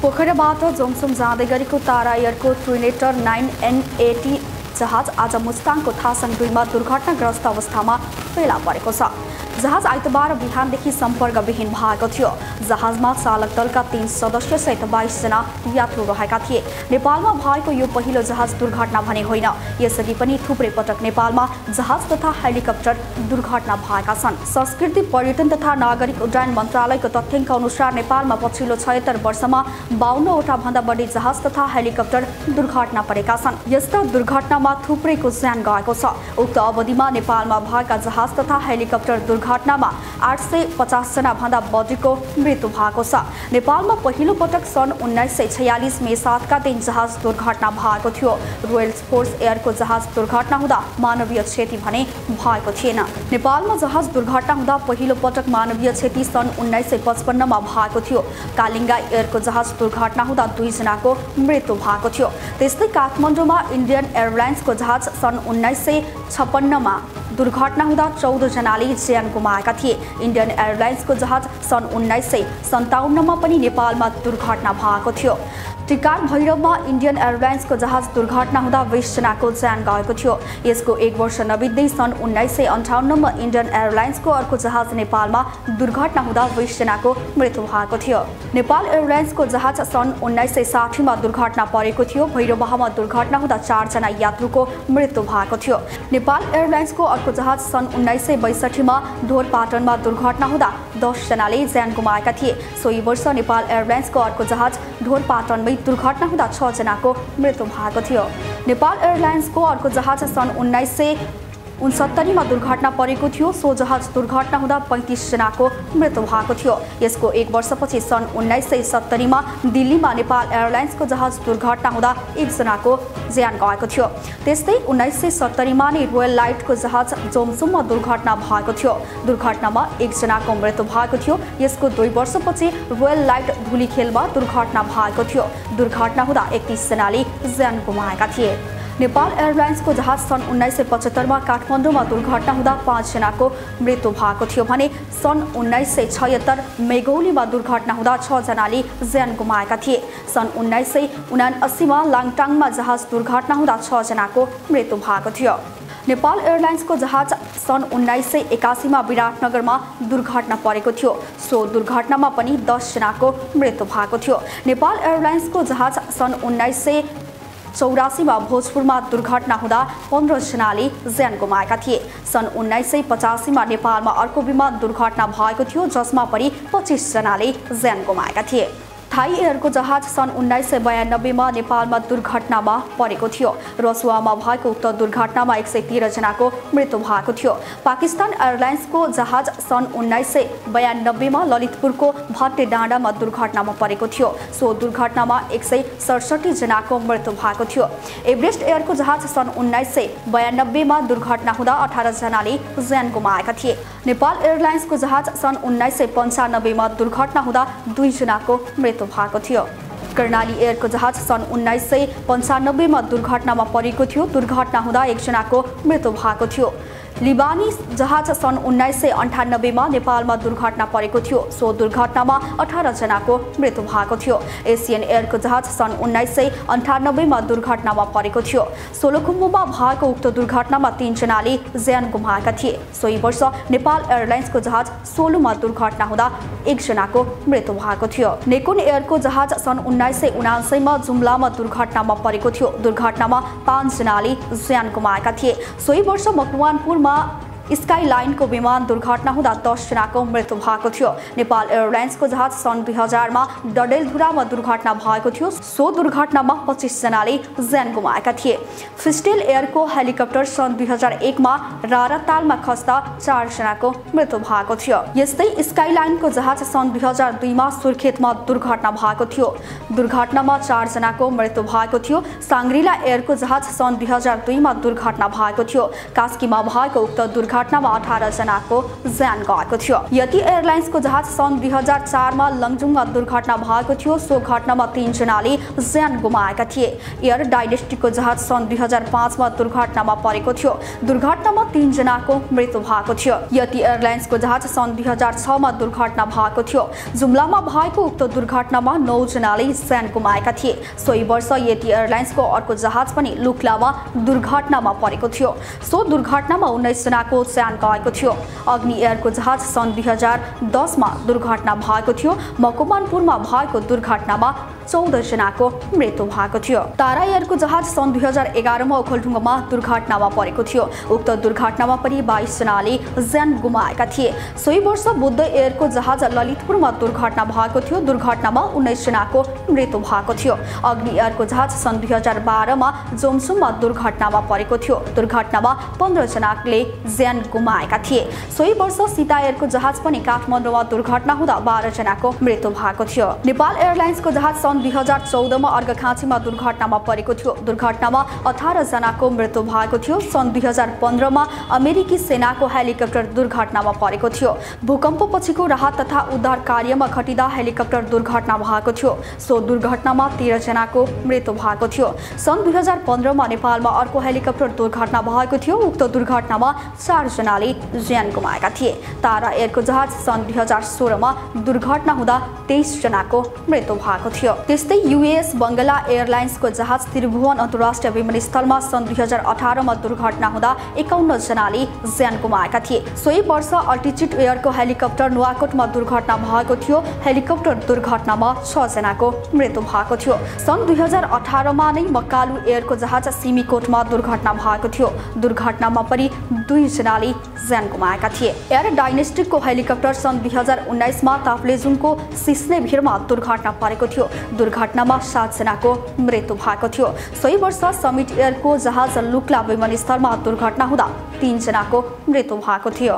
पोखराबाट जोमसोम जाँदै गरेको तारा एयरको ट्विनेटर 9N80 जहाज आज मुस्ताङको थासङ 2 मा दुर्घटनाग्रस्त अवस्थामा फेला परेको छ। जहाज आइतबार बिहानदेखि सम्पर्कविहीन भएको थियो। जहाजमा चालक दलका 3 सदस्य सहित 22 जना यात्रु रहेका थिए। नेपालमा भएको यो पहिलो जहाज दुर्घटना भने होइन। यसअघि पनि थुप्रै पटक नेपालमा जहाज तथा हेलिकप्टर दुर्घटना भएका छन्। संस्कृति पर्यटन तथा नागरिक उड्डयन मन्त्रालयको तथ्याङ्क अनुसार नेपालमा पछिल्लो 76 वर्षमा 52 वटा भन्दा बढी जहाज तथा हेलिकप्टर दुर्घटना परेका छन्। यस्ता दुर्घटनामा थुप्रैको ज्यान गएको छ। उक्त अवधिमा नेपालमा भएका जहाज तथा हेलिकप्टर दुर्घटनामा 850 जना भन्दा बढीको मृत्यु भएको छ। नेपालमा पहिलो पटक सन् 1946 मे 7 का दिन जहाज दुर्घटना भएको थियो। रोयल फोर्स एयरको जहाज दुर्घटना हुँदा मानवीय क्षति भने भएको थिएन। नेपालमा जहाज दुर्घटना हुँदा पहिलो पटक मानवीय क्षति सन् 1955 मा भएको थियो। कालिङ्गा एयरको जहाज दुर्घटना हुँदा 2 जनाको मृत्यु भएको थियो। त्यस्तै काठमाडौँमा इन्डियन एयरलाइन्सको जहाज सन् 1956 मा दुर्घटना हुँदा 14 जनाले ज्यान गुमाएका थिए। इन्डियन एयरलाइन्सको जहाज सन् 1957 मा पनि नेपालमा दुर्घटना भएको थियो। टिकार भैरवमा इन्डियन एयरलाइन्सको जहाज दुर्घटना हुँदा 20 जनाको ज्यान गएको थियो। यसको 1 वर्ष नबित्दै सन् 1958 मा इन्डियन एयरलाइन्सको अर्को जहाज नेपालमा दुर्घटना हुँदा 20 जनाको मृत्यु भएको थियो। नेपाल एयरलाइन्सको जहाज सन् 1960 मा दुर्घटना परेको थियो। भैरवमा दुर्घटना हुँदा 4 जना यात्रुको मृत्यु भएको थियो। नेपाल एयरलाइन्सको अर्को जहाज सन् 1962 मा ढोरपाटनमा दुर्घटना हुँदा 10 जनाले ज्यान गुमाएका थिए। सोही वर्ष नेपाल एयरलाइन्सको अर्को जहाज ढोरपाटनमै दुर्घटना हुँदा 6 जनाको मृत्यु भएको थियो। नेपाल एयरलाइन्सको अर्को जहाज सन् 1969 मा दुर्घटना परेको थियो। सो जहाज दुर्घटना हुँदा 35 जनाको मृत्यु भएको थियो। यसको 1 वर्षपछि सन् 1970 मा दिल्लीमा नेपाल एयरलाइन्सको जहाज दुर्घटना हुँदा 1 जनाको ज्यान गएको थियो। त्यस्तै 1970 मा नै रोयल लाइटको जहाज जोमसोममा दुर्घटना भएको थियो। दुर्घटनामा 1 जनाको मृत्यु भएको थियो। यसको 2 वर्षपछि रोयल लाइट धुलीखेलमा दुर्घटना भएको थियो। दुर्घटना हुँदा 31 जनाले ज्यान गुमाएका थिए। नेपाल एयरलाइन्सको जहाज सन् 1975 मा काठमाडौँमा दुर्घटना हुँदा 5 जनाको मृत्यु भएको थियो भने सन् 1976 मेघौलीमा दुर्घटना हुँदा 6 जनाले ज्यान गुमाएका थिए। सन् 1979 मा लाङटाङमा जहाज दुर्घटना हुँदा 6 जनाको मृत्यु भएको थियो। नेपाल एयरलाइन्सको जहाज सन् 1981 मा विराटनगरमा दुर्घटना परेको थियो। सो दुर्घटनामा पनि 10 जनाको मृत्यु भएको थियो। नेपाल एयरलाइन्सको जहाज सन् 1984 मा भोजपुरमा दुर्घटना हुँदा 15 जनाले ज्यान गुमाएका थिए। सन् 1985 मा नेपालमा अर्को विमान दुर्घटना भएको थियो जसमा पनि 25 जनाले ज्यान गुमाएका थिए। थाई एयरको जहाज सन् 1992 मा नेपालमा दुर्घटनामा परेको थियो। रसुवामा भएको उक्त दुर्घटनामा 113 जनाको मृत्यु भएको थियो। पाकिस्तान एयरलाइन्सको जहाज सन् 1992 मा ललितपुरको भट्टे डाँडामा दुर्घटनामा परेको थियो। सो दुर्घटनामा 167 जनाको मृत्यु भएको थियो। एभरेस्ट एयरको जहाज सन् 1992 मा दुर्घटना हुँदा 18 जनाले ज्यान गुमाएका थिए। नेपाल एयरलाइन्सको जहाज सन् 1995 मा दुर्घटना हुँदा 2 जनाको मृत्यु भएको थियो। कर्णाली एयरको जहाज सन् 1995 मा दुर्घटनामा परेको थियो। दुर्घटना हुँदा 1 जनाको मृत्यु भएको थियो। लिबानी जहाज सन् 1998 मा नेपालमा दुर्घटना परेको थियो। सो दुर्घटनामा 18 जनाको मृत्यु भएको थियो। एसियन एयरको जहाज सन् 1998 मा दुर्घटनामा परेको थियो। सोलुखुम्बुमा भएको उक्त दुर्घटनामा 3 जनाले ज्यान गुमाएका थिए। सोही वर्ष नेपाल एयरलाइन्सको जहाज सोलुमा दुर्घटना हुँदा 1 जनाको मृत्यु भएको थियो। नेकुन एयरको जहाज सन् 1979 मा जुम्लामा दुर्घटनामा परेको थियो। दुर्घटनामा 5 जनाले ज्यान गुमाएका थिए। सोही वर्ष मकवानपुरमा स्काई लाइनको विमान दुर्घटना हुँदा 10 जनाको मृत्यु भएको थियो। नेपाल एयरलाइन्सको जहाज सन् 2000 मा डडेलधुरामा दुर्घटना भएको थियो। सो दुर्घटनामा 25 जनाले ज्यान गुमाएका थिए। फिस्टेल एयरको हेलिकप्टर सन् 2001 मा रारातालमा खस्दा 4 जनाको मृत्यु भएको थियो। यस्तै स्काई लाइनको जहाज सन् 2002 मा सुर्खेतमा दुर्घटना भएको थियो। दुर्घटनामा 4 जनाको मृत्यु भएको थियो। साङ्ग्रिला एयरको जहाज सन् 2002 मा दुर्घटना भएको थियो। कास्कीमा भएको उक्त दुर्घटना दुर्घटनामा 18 जनाको ज्यान गएको थियो। यति एयरलाइन्सको जहाज सन् 2004 मा लङजुङमा दुर्घटना भएको थियो। सो घटनामा 3 जनाले ज्यान गुमाएका थिए। एयर डाइनेस्टीको जहाज सन् 2005 मा दुर्घटनामा परेको थियो। दुर्घटनामा 3 जनाको मृत्यु भएको थियो। यति एयरलाइन्सको जहाज सन् 2006 मा दुर्घटना भएको थियो। जुम्लामा भएको उक्त दुर्घटनामा 9 जनाले ज्यान गुमाएका थिए। सोही वर्ष यति एयरलाइन्सको अर्को जहाज पनि लुक्लामा दुर्घटनामा परेको थियो। सो दुर्घटनामा 19 जनाको ज्यान गएको थियो। अग्नि एयरको जहाज सन् 2010 मा दुर्घटना भएको थियो। मकवानपुरमा भएको दुर्घटनामा 14 जनाको मृत्यु भएको थियो। तारा एयरको जहाज सन् 2011 मा ओखलढुङ्गामा दुर्घटनामा परेको थियो। उक्त दुर्घटनामा पनि 22 जनाले ज्यान गुमाएका थिए। सोही वर्ष बुद्ध एयरको जहाज ललितपुरमा दुर्घटना भएको थियो। दुर्घटनामा 19 जनाको मृत्यु भएको थियो। अग्नि एयरको जहाज सन् 2012 मा जोमसुममा दुर्घटनामा परेको थियो। दुर्घटनामा 15 जनाले ज्यान गुमाएका थिए। सोही वर्ष सीता एयरको जहाज पनि काठमाडौँमा दुर्घटना हुँदा 12 जनाको मृत्यु भएको थियो। नेपाल एयरलाइन्सको जहाज सन् 2014 मा अर्घाखाँचीमा दुर्घटनामा परेको थियो। दुर्घटनामा 18 जनाको मृत्यु भएको थियो। सन् 2015 मा अमेरिकी सेनाको हेलिकप्टर दुर्घटनामा परेको थियो। भूकम्पपछिको राहत तथा उद्धार कार्यमा खटिँदा हेलिकप्टर दुर्घटना भएको थियो। सो दुर्घटनामा 13 जनाको मृत्यु भएको थियो। सन् 2015 मा नेपालमा अर्को हेलिकप्टर दुर्घटना भएको थियो। उक्त दुर्घटनामा 4 जनाले ज्यान गुमाएका थिए। तारा एयरको जहाज सन् 2016 मा दुर्घटना हुँदा 23 जनाको मृत्यु भएको थियो। त्यस्तै यूएस बंगला एयरलाइन्सको जहाज त्रिभुवन अन्तर्राष्ट्रिय विमानस्थलमा सन् 2018 मा दुर्घटना हुँदा 51 जनाले ज्यान गुमाएका थिए। सोही वर्ष अल्टिट्युड एयरको हेलिकप्टर नुवाकोटमा दुर्घटना भएको थियो। हेलिकप्टर दुर्घटनामा 6 जनाको मृत्यु भएको थियो। सन् 2018 मा नै मक्कालु एयरको जहाज सिमीकोटमा दुर्घटना भएको थियो। दुर्घटनामा पनि 2 जनाले ज्यान गुमाएका थिए। एयर डाइनेस्टीको हेलिकप्टर सन् 2019 मा ताप्लेजुङको सिस्नेभिरमा दुर्घटना परेको थियो। दुर्घटनामा 7 जनाको मृत्यु भएको थियो। सोही वर्ष समिट एयरको जहाज लुक्ला विमानस्थलमा दुर्घटना हुँदा 3 जनाको मृत्यु भएको थियो।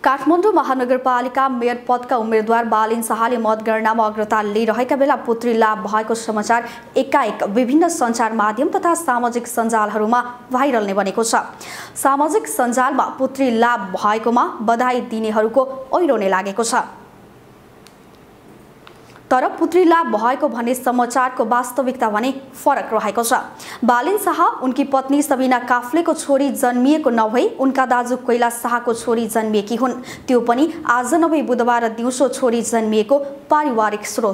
काठमाडौँ महानगरपालिका मेयर पदका उम्मेद्वार बालिन शाहले मतगणनामा अग्रता लिइरहेका बेला पुत्री लाभ भएको समाचार एकाएक विभिन्न सञ्चार माध्यम तथा सामाजिक सञ्जालहरूमा भाइरल नै बनेको छ। सामाजिक सञ्जालमा पुत्री लाभ भएकोमा बधाई दिनेहरूको ओइरो नै लागेको छ। तर पुत्री लाभ भएको भन्ने समाचारको वास्तविकता भने फरक रहेको छ। बालिन शाह उनकी पत्नी सबिना काफ्लेको छोरी जन्मिएको नभई उनका दाजु कैलाश शाहको छोरी जन्मिएकी हुन्। त्यो पनि आज नभई बुधबार दिउँसो छोरी जन्मिएको पारिवारिक स्रोत